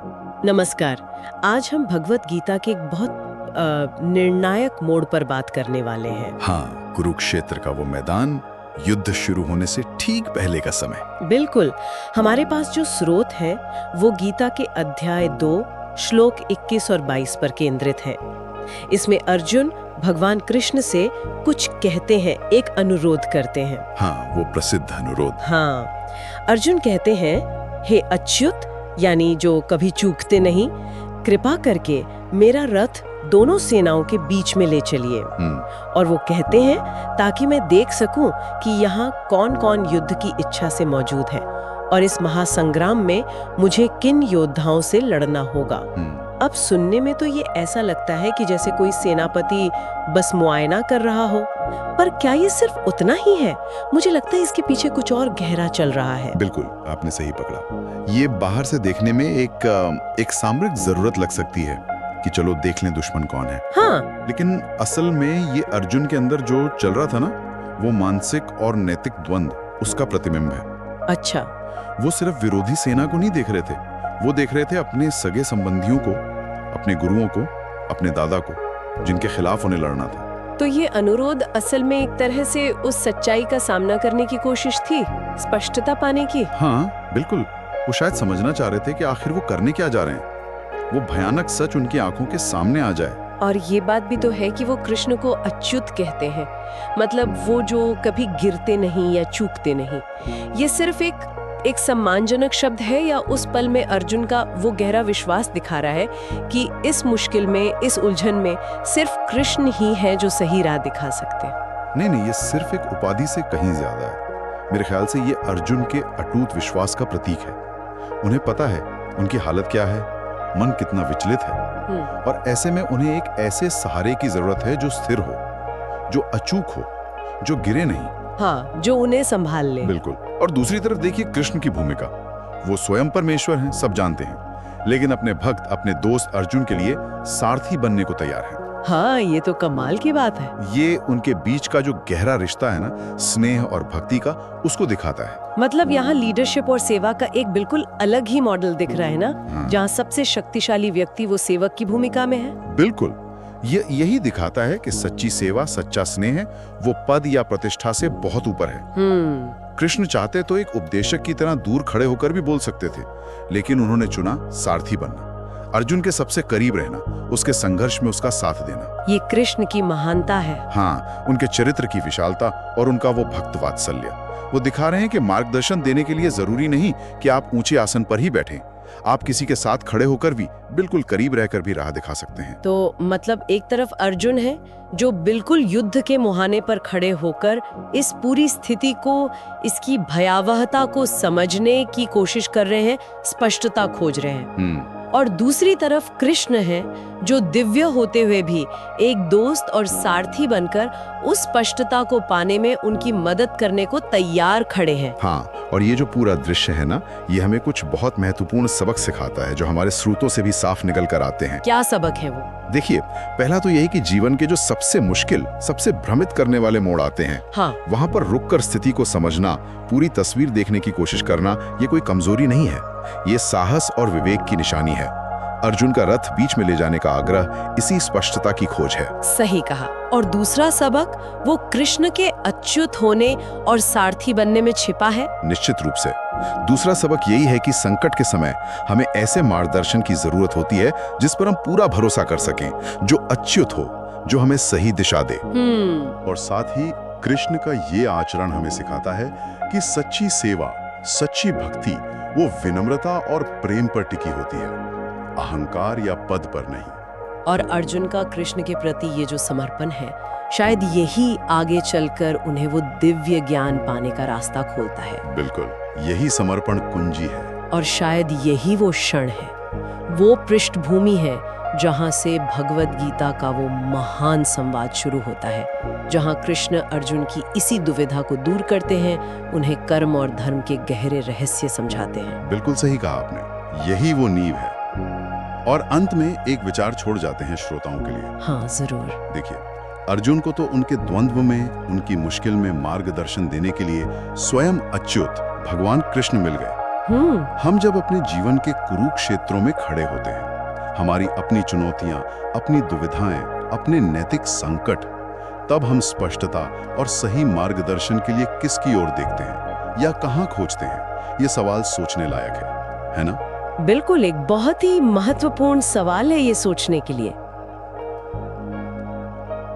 नमस्कार। आज हम भगवत गीता के एक बहुत निर्णायक मोड़ पर बात करने वाले हैं। हाँ, कुरुक्षेत्र का वो मैदान, युद्ध शुरू होने से ठीक पहले का समय। बिल्कुल। हमारे पास जो स्रोत है वो गीता के अध्याय 2 श्लोक 21 और 22 पर केंद्रित है। इसमें अर्जुन भगवान कृष्ण से कुछ कहते हैं, एक अनुरोध करते हैं। हाँ, वो प्रसिद्ध अनुरोध। हाँ, अर्जुन कहते हैं, हे अच्युत, यानी जो कभी चूकते नहीं, कृपा करके मेरा रथ दोनों सेनाओं के बीच में ले चलिए। और वो कहते हैं ताकि मैं देख सकूं कि यहाँ कौन कौन युद्ध की इच्छा से मौजूद है और इस महासंग्राम में मुझे किन योद्धाओं से लड़ना होगा। अब सुनने में तो ये ऐसा लगता है कि जैसे कोई सेनापति बस मुआयना कर रहा हो, पर क्या ये सिर्फ उतना ही है? मुझे लगता है इसके पीछे कुछ और गहरा चल रहा है। बिल्कुल, आपने सही पकड़ा। ये बाहर से देखने में एक सामरिक जरूरत लग सकती है कि चलो देख लें दुश्मन कौन है। हाँ, लेकिन असल में ये अर्जुन के अंदर जो चल रहा था ना, वो मानसिक और नैतिक द्वंद उसका प्रतिबिंब है। अच्छा। वो सिर्फ विरोधी सेना को नहीं देख रहे थे, वो देख रहे थे अपने सगे संबंधियों को, अपने गुरुओं को, अपने दादा को, जिनके खिलाफ उन्हें लड़ना था। तो ये अनुरोध असल में एक तरह से उस सच्चाई का सामना करने की कोशिश थी, स्पष्टता पाने की। हाँ बिल्कुल, वो शायद समझना चाह रहे थे कि आखिर वो करने क्या जा रहे हैं। वो भयानक सच उनकी आंखों के सामने आ जाए। और ये बात भी तो है कि वो कृष्ण को अच्युत कहते हैं, मतलब वो जो कभी गिरते नहीं या चूकते नहीं। ये सिर्फ एक सम्मानजनक शब्द है या उस पल में अर्जुन का वो गहरा विश्वास दिखा रहा है कि इस मुश्किल में, इस उलझन में सिर्फ कृष्ण ही है जो सही राह दिखा सकते हैं? नहीं, ये सिर्फ एक उपाधि से कहीं ज्यादा है। मेरे ख्याल से ये अर्जुन के अटूट विश्वास का प्रतीक है। उन्हें पता है उनकी हालत क्या है, मन कितना विचलित है, और ऐसे में उन्हें एक ऐसे सहारे की जरूरत है जो स्थिर हो, जो अचूक हो, जो गिरे नहीं। हाँ, जो उन्हें संभाल ले। बिल्कुल। और दूसरी तरफ देखिए कृष्ण की भूमिका। वो स्वयं परमेश्वर हैं, सब जानते हैं, लेकिन अपने भक्त, अपने दोस्त अर्जुन के लिए सारथी बनने को तैयार हैं। हाँ, ये तो कमाल की बात है। ये उनके बीच का जो गहरा रिश्ता है ना, स्नेह और भक्ति का, उसको दिखाता है। मतलब यहाँ लीडरशिप और सेवा का एक बिल्कुल अलग ही मॉडल दिख रहा है ना, जहाँ सबसे शक्तिशाली व्यक्ति वो सेवक की भूमिका में है। बिल्कुल, ये यही दिखाता है कि सच्ची सेवा, सच्चा स्नेह, वो पद या प्रतिष्ठा से बहुत ऊपर है। कृष्ण चाहते तो एक उपदेशक की तरह दूर खड़े होकर भी बोल सकते थे, लेकिन उन्होंने चुना सारथी बनना, अर्जुन के सबसे करीब रहना, उसके संघर्ष में उसका साथ देना। ये कृष्ण की महानता है। हाँ, उनके चरित्र की विशालता और उनका वो भक्त वात्सल्य। वो दिखा रहे हैं कि मार्गदर्शन देने के लिए जरूरी नहीं कि आप ऊंचे आसन पर ही बैठें, आप किसी के साथ खड़े होकर भी, बिल्कुल करीब रहकर भी राह दिखा सकते हैं। तो मतलब एक तरफ अर्जुन है जो बिल्कुल युद्ध के मुहाने पर खड़े होकर इस पूरी स्थिति को, इसकी भयावहता को समझने की कोशिश कर रहे हैं, स्पष्टता खोज रहे हैं। और दूसरी तरफ कृष्ण है जो दिव्य होते हुए भी एक दोस्त और सारथी बनकर उस स्पष्टता को पाने में उनकी मदद करने को तैयार खड़े हैं। हाँ, और ये जो पूरा दृश्य है ना, ये हमें कुछ बहुत महत्वपूर्ण सबक सिखाता है जो हमारे स्रोतों से भी साफ निकल कर आते हैं। क्या सबक है वो? देखिए, पहला तो यही कि जीवन के जो सबसे मुश्किल, सबसे भ्रमित करने वाले मोड़ आते हैं, हाँ, वहां पर रुककर स्थिति को समझना, पूरी तस्वीर देखने की कोशिश करना, ये कोई कमजोरी नहीं है, ये साहस और विवेक की निशानी है। अर्जुन का रथ बीच में ले जाने का आग्रह इसी स्पष्टता की खोज है। सही कहा। और दूसरा सबक वो कृष्ण के अच्युत होने और सारथी बनने में छिपा है। निश्चित रूप से दूसरा सबक यही है कि संकट के समय हमें ऐसे मार्गदर्शन की जरूरत होती है जिस पर हम पूरा भरोसा कर सकें, जो अच्युत हो, जो हमें सही दिशा दे। और साथ ही कृष्ण का ये आचरण हमें सिखाता है कि सच्ची सेवा, सच्ची भक्ति वो विनम्रता और प्रेम पर टिकी होती है, अहंकार या पद पर नहीं। और अर्जुन का कृष्ण के प्रति ये जो समर्पण है, शायद यही आगे चलकर उन्हें वो दिव्य ज्ञान पाने का रास्ता खोलता है। बिल्कुल, यही समर्पण कुंजी है। और शायद यही वो क्षण है, वो पृष्ठभूमि है जहाँ से भगवत गीता का वो महान संवाद शुरू होता है, जहाँ कृष्ण अर्जुन की इसी दुविधा को दूर करते हैं, उन्हें कर्म और धर्म के गहरे रहस्य समझाते हैं। बिल्कुल सही कहा आपने, यही वो नींव है। और अंत में एक विचार छोड़ जाते हैं श्रोताओं के लिए। हाँ जरूर। देखिए, अर्जुन को तो उनके द्वंद्व में, उनकी मुश्किल में मार्गदर्शन देने के लिए स्वयं अच्युत भगवान कृष्ण मिल गए। हम जब अपने जीवन के कुरुक्षेत्रों में खड़े होते हैं, हमारी अपनी चुनौतियां, अपनी दुविधाएं, अपने नैतिक संकट, तब हम स्पष्टता और सही मार्गदर्शन के लिए किसकी ओर देखते हैं या कहां खोजते हैं? ये सवाल सोचने लायक है ना? बिल्कुल, एक बहुत ही महत्वपूर्ण सवाल है ये सोचने के लिए।